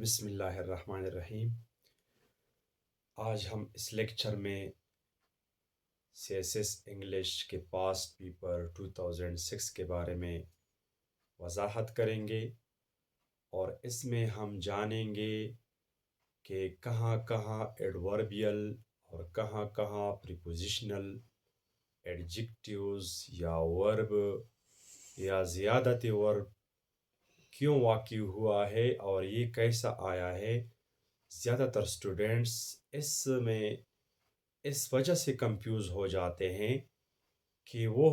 بسم اللہ الرحمن الرحیم۔ آج ہم اس لیکچر میں سی ایس ایس انگلش کے پاسٹ پیپر 2006 کے بارے میں وضاحت کریں گے، اور اس میں ہم جانیں گے کہ کہاں کہاں ایڈوربیل اور کہاں کہاں پریپوزیشنل ایڈجیکٹیوز یا ورب یا زیادت ورب کیوں واقع ہوا ہے اور یہ کیسا آیا ہے۔ زیادہ تر اسٹوڈنٹس اس وجہ سے کنفیوز ہو جاتے ہیں کہ وہ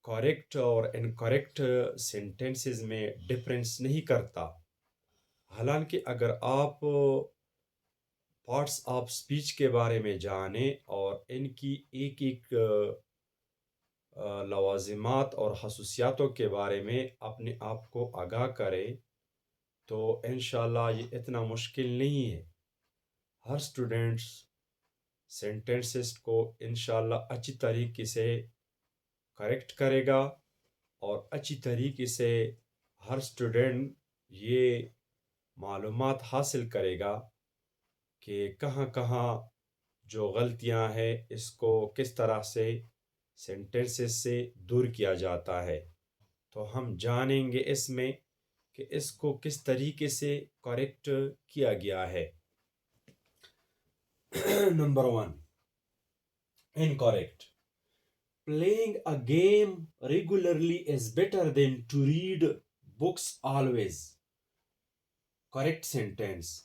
کریکٹ اور انکریکٹ سینٹنسز میں ڈفرینس نہیں کرتا، حالانکہ اگر آپ پارٹس آف سپیچ کے بارے میں جانیں اور ان کی ایک ایک لوازمات اور خصوصیاتوں کے بارے میں اپنے آپ کو آگاہ کرے تو انشاءاللہ یہ اتنا مشکل نہیں ہے۔ ہر اسٹوڈنٹس سینٹنسز کو انشاءاللہ اچھی طریقے سے کریکٹ کرے گا، اور اچھی طریقے سے ہر اسٹوڈنٹ یہ معلومات حاصل کرے گا کہ کہاں کہاں جو غلطیاں ہیں اس کو کس طرح سے سینٹنسز سے دور کیا جاتا ہے۔ تو ہم جانیں گے اس میں کہ اس کو کس طریقے سے کریکٹ کیا گیا ہے۔ Number 1، incorrect. Playing a game regularly is better than to read books always. Correct sentence.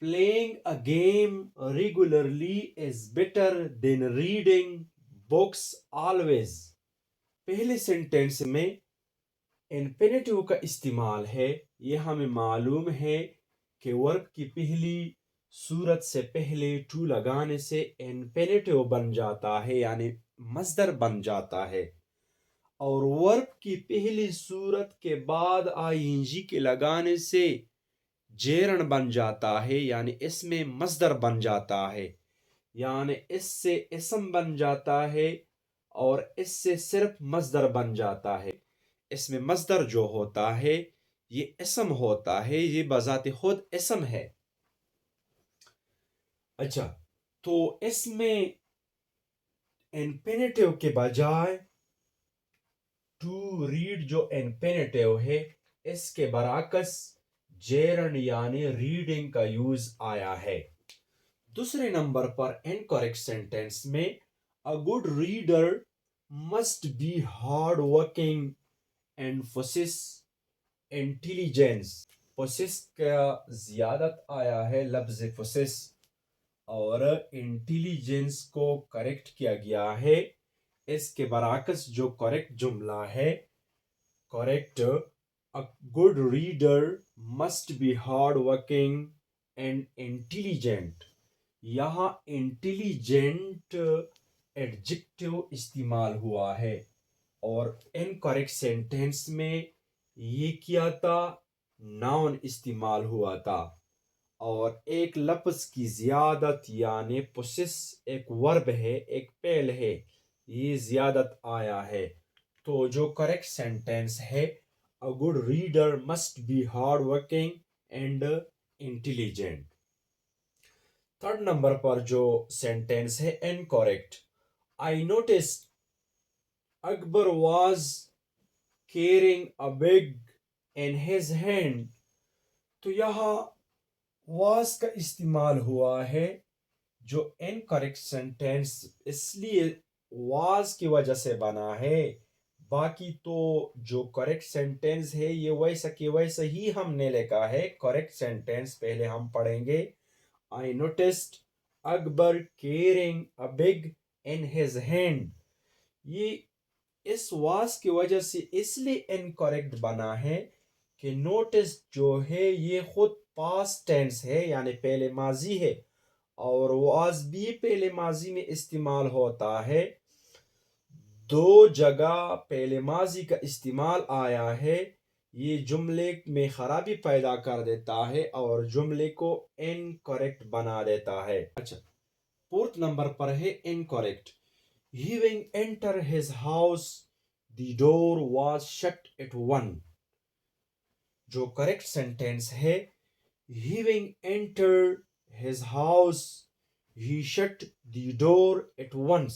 Playing a game regularly is better than reading books always. پہلے سینٹینس میں انفینیٹیو کا استعمال ہے۔ یہ ہمیں معلوم ہے کہ ورب کی پہلی صورت سے پہلے ٹو لگانے سے انفینیٹیو بن جاتا ہے، یعنی مصدر بن جاتا ہے، اور ورب کی پہلی صورت کے بعد آئی این جی کے لگانے سے جیرن بن جاتا ہے، یعنی اس میں مصدر بن جاتا ہے، یعنی اس سے اسم بن جاتا ہے اور اس سے صرف مصدر بن جاتا ہے۔ اس میں مصدر جو ہوتا ہے یہ اسم ہوتا ہے، یہ بذات خود اسم ہے۔ اچھا، تو اس میں انفینیٹیو کے بجائے ٹو ریڈ جو انفینیٹیو ہے اس کے برعکس جیرن یعنی ریڈنگ کا یوز آیا ہے۔ دوسرے نمبر پر انکریکٹ سینٹینس میں a good reader must be hard working and possess intelligence. possess کا زیادت آیا ہے لفظ possess، اور انٹیلیجنس کو کریکٹ کیا گیا ہے۔ اس کے برعکس جو کریکٹ جملہ ہے، correct a good reader must be hard working and intelligent، یہاں انٹیلیجنٹ ایڈجیکٹیو استعمال ہوا ہے، اور انکریکٹ سینٹینس میں یہ کیا تھا، ناؤن استعمال ہوا تھا، اور ایک لفظ کی زیادت یعنی پوسیس ایک ورب ہے، ایک فعل ہے، یہ زیادت آیا ہے۔ تو جو کریکٹ سینٹینس ہے a good reader must be hard working and intelligent۔ Third number پر جو سینٹینس ہے incorrect، I noticed Akbar was carrying a bag in his hand۔ تو یہاں was کا استعمال ہوا ہے، جو incorrect سینٹینس اس لیے was کی وجہ سے بنا ہے، باقی تو جو کریکٹ سینٹینس ہے یہ ویسا کہ ویسا ہی ہم نے لکھا ہے۔ کریکٹ سینٹینس پہلے ہم پڑھیں گے I noticed Akbar carrying a bag in his hand۔ یہ اس was کی وجہ سے اس لیے incorrect بنا ہے کہ notice جو ہے یہ خود past tense ہے، یعنی پہلے ماضی ہے، اور was بھی پہلے ماضی میں استعمال ہوتا ہے۔ دو جگہ پہلے ماضی کا استعمال آیا ہے، یہ جملے میں خرابی پیدا کر دیتا ہے اور جملے کو انکریکٹ بنا دیتا ہے۔ اچھا، فورتھ نمبر پر ہے incorrect، having entered his house the door was shut at one۔ جو کریکٹ سینٹینس ہے Having entered his house, he shut the door at once.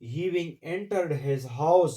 Having entered his house,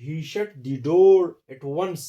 he shut the door at once,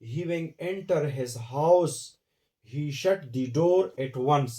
having entered his house, he shut the door at once।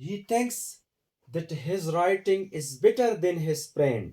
He thinks that his writing is better than his friend।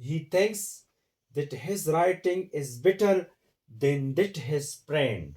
he thinks that his writing is better than that his friend।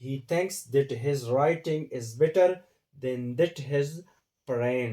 he thinks that his writing is better than that his friend।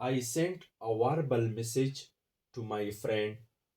I sent a verbal message to my friend।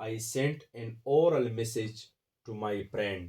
I sent an oral message to my friend।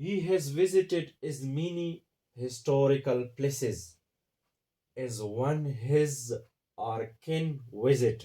He has visited as many historical places as one his or can visit।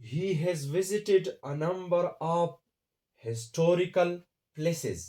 he has visited a number of historical places।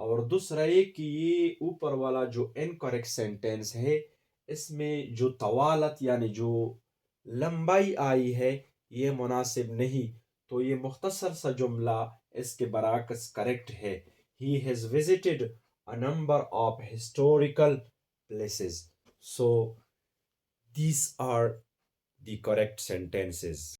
اور دوسرا یہ کہ یہ اوپر والا جو incorrect sentence ہے اس میں جو طوالت یعنی جو لمبائی آئی ہے یہ مناسب نہیں، تو یہ مختصر سا جملہ اس کے برعکس کریکٹ ہے. He has visited a number of historical places. So these are the correct sentences.